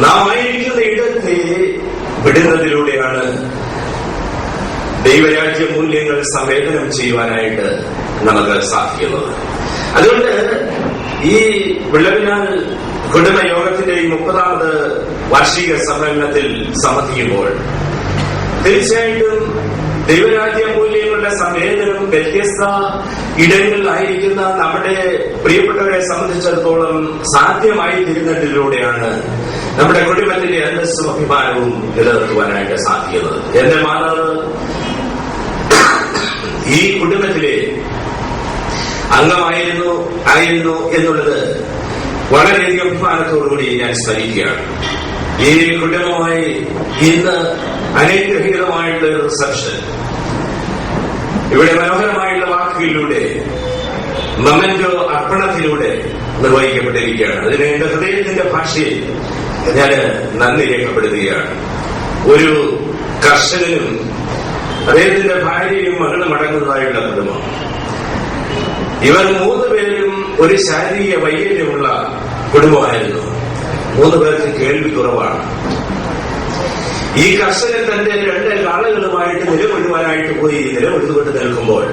നാം ആയിരിക്കുന്ന ഇടത്തെ വിടുന്നതിലൂടെയാണ് ദൈവരാജ്യ മൂല്യങ്ങൾ സംവേദനം ചെയ്യുവാനായിട്ട് നമുക്ക് സാധിക്കുന്നത്. അതുകൊണ്ട് ഈ വിളവിനാൽ കുടുംബയോഗത്തിന്റെ ഈ 30ാമത് വാർഷിക സമ്മേളനത്തിൽ സംബന്ധിക്കുമ്പോൾ തീർച്ചയായിട്ടും ദൈവരാജ്യ മൂല്യങ്ങളുടെ സംവേദനം വ്യത്യസ്ത ഇടങ്ങളിലായിരിക്കുന്ന നമ്മുടെ പ്രിയപ്പെട്ടവരെ സംബന്ധിച്ചിടത്തോളം സാധ്യമായി തീരുന്നതിലൂടെയാണ് നമ്മുടെ കുടുംബത്തിന്റെ അന്തസ്സും അഭിമാനവും നിലനിർത്തുവാനായിട്ട് സാധിക്കുന്നത്. എന്റെ മാതാവ് ഈ കുടുംബത്തിലെ അംഗമായിരുന്നു എന്നുള്ളത് വളരെയധികം അഭിമാനത്തോടുകൂടി ഞാൻ സ്മരിക്കുകയാണ്. ഈ കുടുംബമായി ഇന്ന് അനുഗ്രഹീതമായിട്ടുള്ള ഒരു റിസപ്ഷൻ ഇവിടെ മനോഹരമായിട്ടുള്ള വാക്കുകളിലൂടെ മൊമെന്റോ അർപ്പണത്തിലൂടെ നിർവഹിക്കപ്പെട്ടിരിക്കുകയാണ്. അതിന് എന്റെ ഹൃദയത്തിന്റെ ഭാഷയിൽ ഞാൻ നന്ദി രേഖപ്പെടുത്തുകയാണ്. ഒരു കർഷകനും അദ്ദേഹത്തിന്റെ ഭാര്യയും മകളും അടങ്ങുന്നതായുള്ള കുടുംബം. ഇവർ 3 പേരും ഒരു ശാരീരിക വൈകല്യമുള്ള കുടുംബമായിരുന്നു. 3 പേർക്ക് കേൾവി കുറവാണ്. ഈ കർഷകൻ തന്റെ 2 കാളകളുമായിട്ട് നിലകൊള്ളുവാനായിട്ട് പോയി നിലകൊടുത്തുകൊണ്ട് നിൽക്കുമ്പോൾ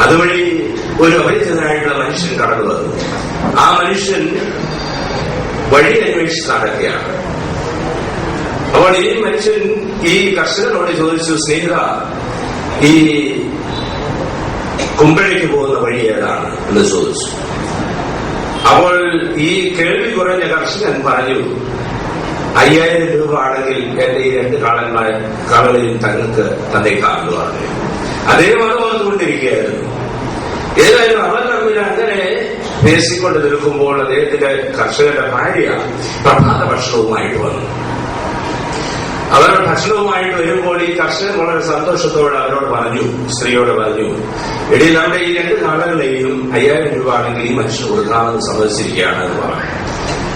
അതുവഴി ഒരു അപരിചിതനായിട്ടുള്ള മനുഷ്യൻ കടന്നു വന്നു. ആ മനുഷ്യൻ വഴി അന്വേഷിച്ച് നടക്കുകയാണ്. അപ്പോൾ ഈ മനുഷ്യൻ ഈ കർഷകനോട് ചോദിച്ചു, സ്നേഹിത, ഈ കുമ്പഴയ്ക്ക് പോകുന്ന വഴി ഏതാണ് എന്ന് ചോദിച്ചു. അപ്പോൾ ഈ കേൾവി കുറഞ്ഞ കർഷകൻ പറഞ്ഞു, 5000 രൂപ ആണെങ്കിൽ എന്റെ ഈ 2 കാളകളെയും തങ്ങൾക്ക് തന്നേക്കാമെന്ന് പറഞ്ഞു. അദ്ദേഹം അത് ഓർത്തുകൊണ്ടിരിക്കുകയായിരുന്നു. ഏതായാലും അവർ തമ്മിൽ അങ്ങനെ പേശിക്കൊണ്ട് നിൽക്കുമ്പോൾ അദ്ദേഹത്തിന്റെ കർഷകന്റെ ഭാര്യ പ്രഭാത ഭക്ഷണവുമായിട്ട് വന്നു. അവർ ഭക്ഷണവുമായിട്ട് വരുമ്പോൾ ഈ കർഷകൻ വളരെ സന്തോഷത്തോടെ അവരോട് പറഞ്ഞു, സ്ത്രീയോട് പറഞ്ഞു, എടി നമ്മുടെ ഈ 2 കാളകളെയും 5000 രൂപ ആണെങ്കിൽ ഈ മനുഷ്യന് കൊടുക്കാമെന്ന് സമ്മതിച്ചിരിക്കുകയാണ് എന്ന് പറഞ്ഞു.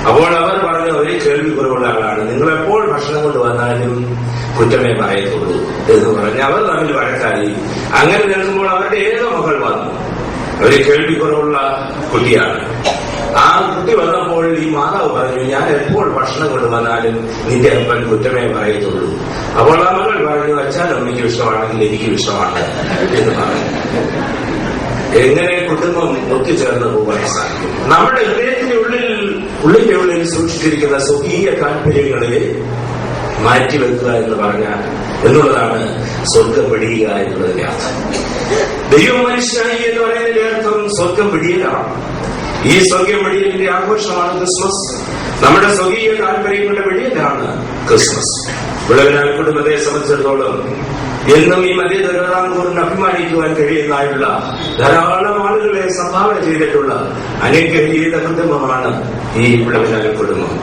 അപ്പോൾ അവർ പറഞ്ഞു, അവര് കേൾവി കുറവുള്ള ആളാണ്, നിങ്ങൾ എപ്പോൾ ഭക്ഷണം കൊണ്ട് വന്നാലും കുറ്റമേ പറയത്തുള്ളൂ എന്ന് പറഞ്ഞ് അവർ തമ്മിൽ വഴക്കായി. അങ്ങനെ നിൽക്കുമ്പോൾ അവരുടെ ഏക മകൾ വന്നു. അവര് കേൾവി കുറവുള്ള കുട്ടിയാണ്. ആ കുട്ടി വന്നപ്പോൾ ഈ മാതാവ് പറഞ്ഞു, ഞാൻ എപ്പോൾ ഭക്ഷണം കൊണ്ടുവന്നാലും നിന്റെ അപ്പൻ കുറ്റമേ പറയത്തുള്ളൂ. അപ്പോൾ ആ മകൾ പറഞ്ഞു, അച്ഛനും അമ്മയ്ക്കും ഇഷ്ടമാണെങ്കിൽ എനിക്കും ഇഷ്ടമാണ് എന്ന് പറഞ്ഞു. എങ്ങനെ കുടുംബം ഒത്തുചേർന്ന് പോകാൻ സാധിക്കും? നമ്മുടെ ഹൃദയത്തിന്റെ ഉള്ളിൽ സൂക്ഷിച്ചിരിക്കുന്ന സ്വകീയ താല്പര്യങ്ങളെ മാറ്റിവെക്കുക എന്നുള്ളതാണ് സ്വർഗം വെടിയുക എന്നുള്ളതിന്റെ അർത്ഥം. ദൈവം മനുഷ്യനായി എന്ന് പറയുന്നതിന്റെ അർത്ഥം സ്വർഗം വെടിയലാണ്. ഈ സ്വർഗം വെടിയലിന്റെ ആഘോഷമാണ് ക്രിസ്മസ്. നമ്മുടെ സ്വകീയ താല്പര്യങ്ങളുടെ വെടിയലാണ് ക്രിസ്മസ്. വിളവിനാൽ കുടുംബത്തെ സംബന്ധിച്ചിടത്തോളം എന്നും ഈ മധ്യ തിരുവിതാംകൂറിന് അഭിമാനിക്കുവാൻ കഴിയുന്നതായുള്ള ധാരാളം ആളുകളെ സംഭാവന ചെയ്തിട്ടുള്ള അനുഗ്രഹീത കുടുംബമാണ് ഈ വിളവിനാൽ കുടുംബം.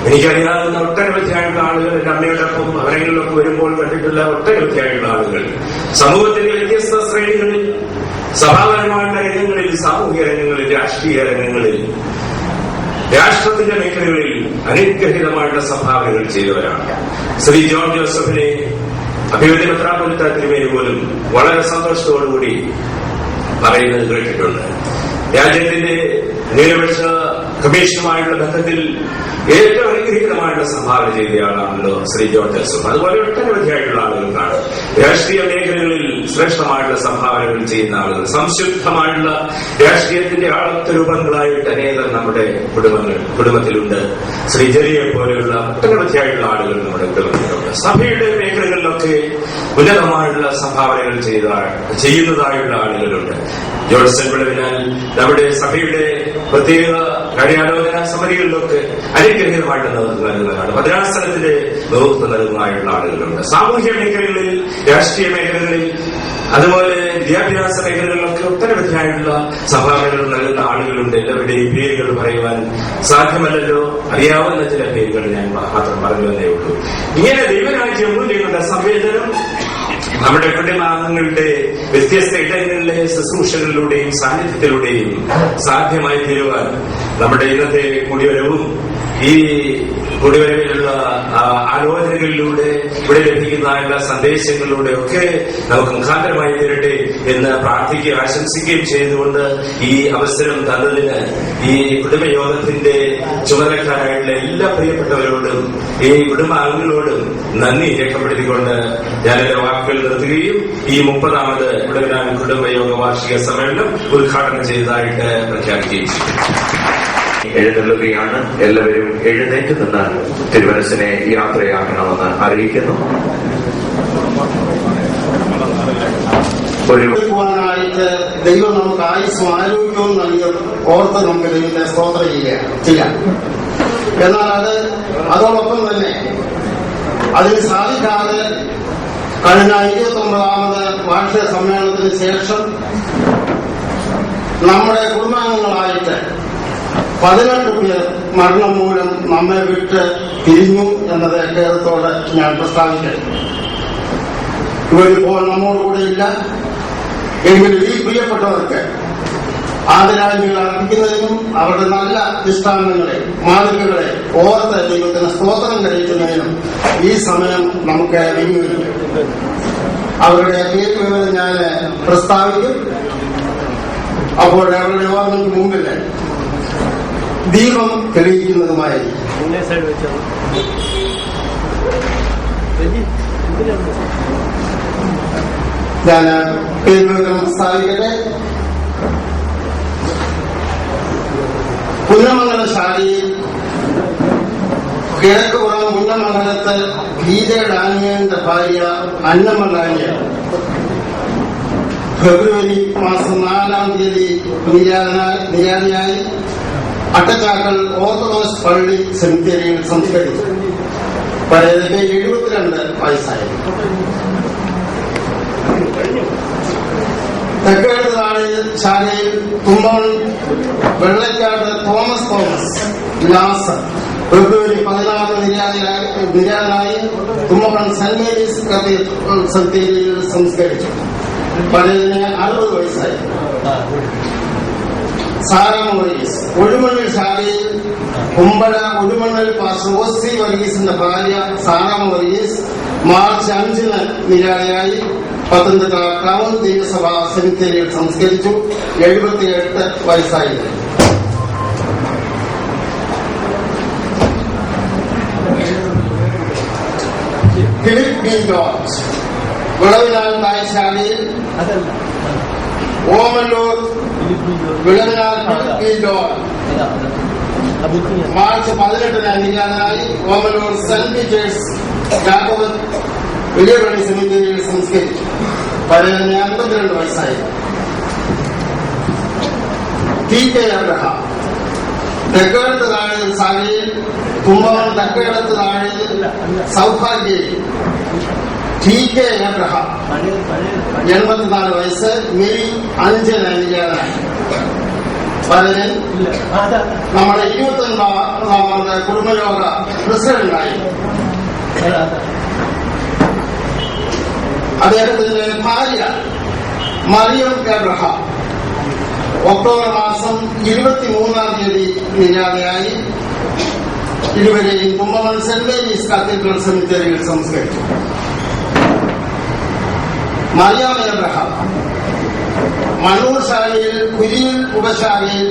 എനിക്കറിയാവുന്ന ഒട്ടനവധിയായിട്ടുള്ള ആളുകൾ, എന്റെ അമ്മയോടൊപ്പം അവരങ്ങളിലൊക്കെ വരുമ്പോൾ കണ്ടിട്ടുള്ള ഒട്ടനവധിയായിട്ടുള്ള ആളുകൾ സമൂഹത്തിന്റെ വ്യത്യസ്ത ശ്രേണികളിൽ, സഭാപരമായിട്ടുള്ള രംഗങ്ങളിൽ, സാമൂഹിക രംഗങ്ങളിൽ, രാഷ്ട്രീയ രംഗങ്ങളിൽ, രാഷ്ട്രത്തിന്റെ മേഖലകളിൽ അനുഗ്രഹീതമായിട്ടുള്ള സംഭാവനകൾ ചെയ്തവരാണ്. ശ്രീ ജോൺ ജോസഫിനെ അഭിവൃദ്ധി മെത്രാപ്പൊലീത്ത തിരുമേനി പോലും വളരെ സന്തോഷത്തോടുകൂടി പറയുന്നത് കേട്ടിട്ടുണ്ട്. രാജ്യത്തിന്റെ ന്യൂനപക്ഷ കമ്മീഷനുമായിട്ടുള്ള ബന്ധത്തിൽ ഏറ്റവും അനുഗ്രഹീതമായിട്ടുള്ള സംഭാവന ചെയ്തയാളാണല്ലോ ശ്രീ ജോൺ ജോസഫ്. അതുപോലെ ഒട്ടനവധിയായിട്ടുള്ള ആളുകൾക്കാണ് രാഷ്ട്രീയ മേഖലകളിൽ ശ്രേഷ്ഠമായിട്ടുള്ള സംഭാവനകൾ ചെയ്യുന്ന ആളുകൾ. സംശുദ്ധമായിട്ടുള്ള രാഷ്ട്രീയത്തിന്റെ ആളത്ത രൂപങ്ങളായിട്ട് അനേകം നമ്മുടെ കുടുംബത്തിലുണ്ട്. ശ്രീ ജെറിയെ പോലെയുള്ള ഒട്ടനവധിയായിട്ടുള്ള ആളുകൾ നമ്മുടെ കുടുംബത്തിലുണ്ട്. സഭയുടെ മേഖലകളിലൊക്കെ ഉന്നതമായിട്ടുള്ള സംഭാവനകൾ ചെയ്യുന്നതായുള്ള ആളുകളുണ്ട്. ജോൺസൺ വിളവിനാൽ നമ്മുടെ സഭയുടെ പ്രത്യേക കാര്യാലോചന സമിതികളിലൊക്കെ അനുഗ്രഹീതമായിട്ട് നേതൃത്വം നൽകുന്നതാണ്. ഭദ്രാസനത്തിന്റെ നേതൃത്വം നൽകുന്നതായിട്ടുള്ള ആളുകളുണ്ട്. സാമൂഹ്യ മേഖലകളിൽ, രാഷ്ട്രീയ മേഖലകളിൽ, അതുപോലെ വിദ്യാഭ്യാസ മേഖലകളിലൊക്കെ ഒട്ടനവധിയായിട്ടുള്ള സംഭാവനകൾ നൽകുന്ന ആളുകളുണ്ട്. എല്ലാവരുടെയും പേരുകൾ പറയുവാൻ സാധ്യമല്ലല്ലോ. അറിയാവുന്ന ചില പേരുകൾ ഞാൻ മാത്രം പറഞ്ഞു എന്നേ ഉള്ളൂ. ഇങ്ങനെ ദൈവരാജ്യ മൂല്യങ്ങളുടെ സംവേദനം നമ്മുടെ കുടുംബാംഗങ്ങളുടെ വ്യത്യസ്ത ഇടങ്ങളിലെ ശുശ്രൂഷകളിലൂടെയും സാന്നിധ്യത്തിലൂടെയും സാധ്യമായി തീരുവാൻ നമ്മുടെ ഇന്നത്തെ കൂടിവരവും ഈ കുടിവരവിലുള്ള ആലോചനകളിലൂടെ ഇവിടെ ലഭിക്കുന്ന എല്ലാ സന്ദേശങ്ങളിലൂടെ ഒക്കെ നമുക്ക് മുഖാന്തരമായി തീരട്ടെ എന്ന് പ്രാർത്ഥിക്കുകയും ആശംസിക്കുകയും ചെയ്തുകൊണ്ട് ഈ അവസരം തന്നതിന് ഈ കുടുംബയോഗത്തിന്റെ ചുമതലക്കാരായിട്ടുള്ള എല്ലാ പ്രിയപ്പെട്ടവരോടും ഈ കുടുംബാംഗങ്ങളോടും നന്ദി രേഖപ്പെടുത്തിക്കൊണ്ട് ഞാൻ എന്റെ വാക്കുകൾ നിർത്തുകയും ഈ 30ാമത് കുടവനാട് കുടുംബയോഗ വാർഷിക സമ്മേളനം ഉദ്ഘാടനം ചെയ്തതായിട്ട് പ്രഖ്യാപിക്കുകയും ചെയ്തു. എഴുന്നള്ളുകയാണ്. എല്ലാവരും എഴുന്നേറ്റ് നിന്ന് തിരുമനസിനെ യാത്രയാക്കണമെന്ന് അറിയിക്കുന്നു. ായിട്ട് ദൈവം നമുക്ക് ആയുസ്സും ആരോഗ്യവും നൽകി ഓർത്ത് നമുക്ക് ദൈവത്തെ സ്തോത്രം ചെയ്യാം. എന്നാൽ അതോടൊപ്പം തന്നെ അതിന് സാധിക്കാതെ കഴിഞ്ഞ 29ാമത് വാർഷിക സമ്മേളനത്തിന് ശേഷം നമ്മുടെ കുടുംബാംഗങ്ങളായിട്ട് 18 പേർ മരണം മൂലം നമ്മെ വിട്ട് തിരിഞ്ഞു എന്നത് കേരളത്തോട് ഞാൻ പ്രസ്താവിക്കട്ടെ. ഇവരിപ്പോൾ നമ്മോടുകൂടെ ഇല്ല. എങ്കിലും ഈ പ്രിയപ്പെട്ടവർക്ക് ആദരാഞ്ജലികൾ അർപ്പിക്കുന്നതിനും അവരുടെ നല്ല ദൃഷ്ടാന്തങ്ങളെ മാതൃകകളെ ഓർത്ത് ദൈവത്തിന് സ്തോത്രം കഴിക്കുന്നതിനും ഈ സമയം നമുക്ക് വിനിയോഗിക്കും. അവരുടെ പേരുകൾ ഞാൻ പ്രസ്താവിക്കും. അപ്പോൾ അവരുടെ ഓർമ്മയ്ക്ക് മുമ്പിൽ ദീപം തെളിയിക്കുന്നതുമായി ഞാൻ പേരുകൾ സ്ഥാപിക്കട്ടെ. പുന്നമംഗല ശാലയിൽ കിഴക്കുപുറം പുന്നമംഗലത്ത് ഗീത ഡാനിയന്റെ ഭാര്യ അന്നമ്മ ഡാനിയൽ ഫെബ്രുവരി മാസം 4-ാം തീയതി നിര്യാതയായി അട്ടച്ചാക്കൽ ഓർത്തഡോക്സ് പള്ളി സെമിത്തേരിയിൽ സംസ്കരിച്ചു. പഴയതിന്റെ 72 വയസ്സായി. തെക്കേട് ശാലയിൽ കുമ്മോൺ വെള്ളക്കാട് തോമസ് ലാസർ ഫെബ്രുവരി 16 നിര്യാതനായി കുമ്മോൺ സെന്റ് മേരീസ് സെമിത്തേരിയിൽ സംസ്കരിച്ചു. പഴയതിന് 60 വയസ്സായി. സാറാമ വർഗീസ് ഒഴുമണ്ണിൽ ശാലയിൽ കുമ്പഴ ഒഴുമണ്ണിൽ പാസ്റ്റർ OC വർഗീസിന്റെ ഭാര്യ സാറാമ വർഗീസ് മാർച്ച് 5-ന് നിര്യാതയായി പത്തനംതിട്ട ടൗൺ ദൈവസഭ സെമിത്തേരിയിൽ സംസ്കരിച്ചു. 78 വയസ്സായിരുന്നു. Philip B George വിളവിനാൽ തായ്ശാലയിൽ Omallur വിളവിനാൽ Philip B George March 18-ന് നിര്യാതനായി ഓമല്ലൂർ സെന്റ് പീറ്റേഴ്സ് ജാക്കോബത്ത് വലിയ പള്ളി സെമിത്തേരിയിൽ സംസ്കരിച്ചു. പഴയതിന് 52 വയസ്സായി. TK അബ്രഹാം തെക്കേടത്ത് താഴെ സാലയിൽ കുമ്പവൻ തെക്കേടത്ത് താഴെ സൗഭാഗ്യയിൽ TK അബ്രഹാം 84 വയസ്സ്. മെയ് 5-ന് നിര്യാതനായി. പലരും നമ്മുടെ 29ാമത് കുടുംബയോഗ പ്രസിഡന്റായി. അദ്ദേഹത്തിന്റെ ഭാര്യ മറിയം എബ്രഹാം ഒക്ടോബർ മാസം 23-ാം തീയതി നിര്യാതയായി. ഇരുവരെയും കുമ്മമൺ സെന്റ് മേരീസ് കത്തീഡ്രൽ സെമിത്തേരിയിൽ സംസ്കരിച്ചു. മറിയാം എബ്രഹാം മണ്ണൂർ ശാലയിൽ കുരിയിൽ ഉപശാലയിൽ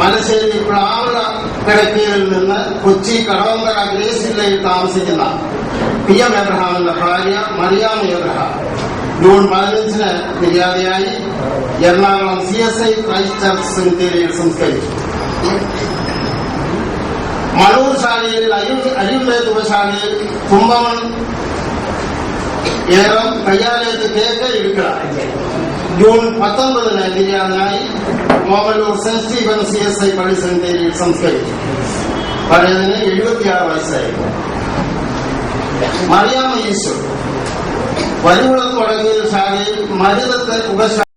മലശ്ശേരി പ്ലാവള കിടക്കയിൽ നിന്ന് കൊച്ചി കടവന്തര ഗ്രേസ് ജില്ലയിൽ താമസിക്കുന്ന PM എബ്രഹാമിന്റെ ഭാര്യ മറിയാം എബ്രഹാം ജൂൺ 15-ന് നിര്യാതയായി. എറണാകുളം CSI ക്രൈസ്റ്റ് ചർച്ച് സെമിത്തേരിയിൽ സംസ്കരിച്ചു. മണ്ണൂർ ശാലയിൽ അരിയുള്ളേത്ത് ഉപശാലയിൽ കുമ്പമൺ ഏറം കയ്യാലയത്ത് KK ഇടുക്ക ജൂൺ 19-ന് നിര്യാതനായി. ഓമല്ലൂർ സെന്റ് സ്റ്റീഫൻ CSI പള്ളി സെമിത്തേരിയിൽ സംസ്കരിച്ചു. പഴയതിന് 76 വയസ്സായിരുന്നു. മറിയാമ്മ ഈശോ വരികുളത്ത് വടങ്ങിയ ശാലയിൽ മരുതത്ത് ഉപശാല